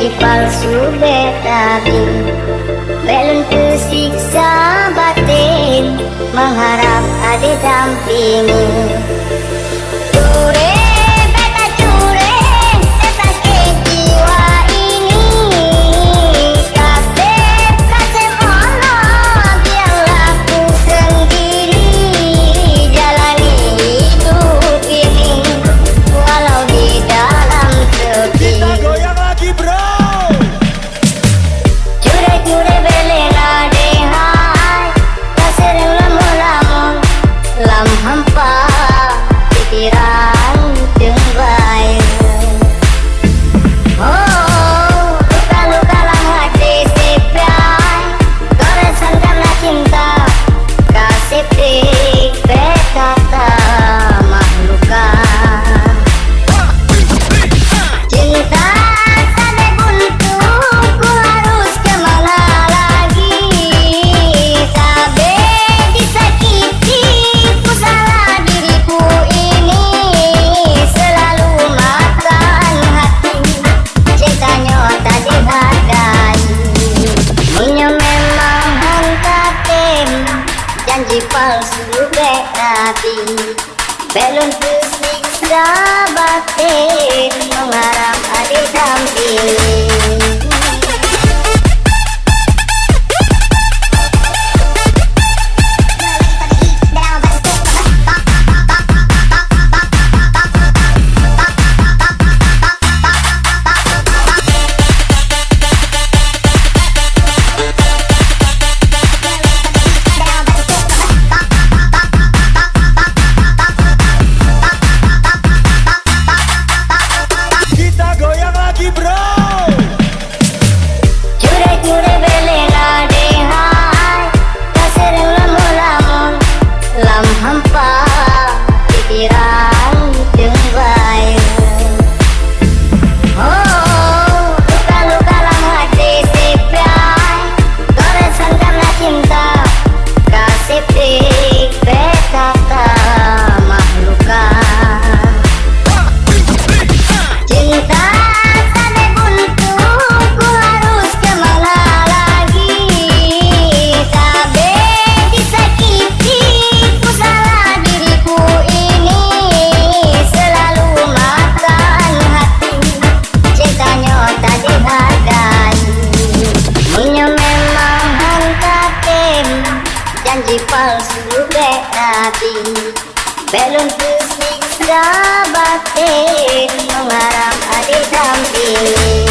janji palsu betabi, belum tersiksa batin, mengharap ada dampingi. Cure beta cure, sesakit jiwa ini, kasih mono biarlah ku sendiri, jalani hidup ini walau di dalam sepi. Kita goyang lagi bro. Cure-cure belena dehai, tak sering lamun-lamun, lam hampa pikiran tengbai. Oh, luka-luka lang hati sipai, goresan karena cinta, kasih pik berkata mahlukan. Cinta sampai buntu, ku harus kemana lagi? Sampai disakiti, ku salah diriku ini, selalu makan hati, cintanya tak dihargai. Punya memang hantatim, janji palsu berapi, belum tersiksa batin, mengharap ada dampingi. Kita goyang lagi bro. Cure-cure belena dehai, tak sering lamun-lamun, lam hampa pikiran tengbai. Oh, luka-luka lang hati sipai, goresan karena cinta, kasih pik berkata mahlukan. Cinta sampai buntu, ku harus kemana lagi? Sampai disakiti, ku salah diriku ini, selalu makan hati, cintanya tak dihargai. Punya memang hantatim, janji palsu berapi, belum tersiksa batin, mengharap ada dampingi.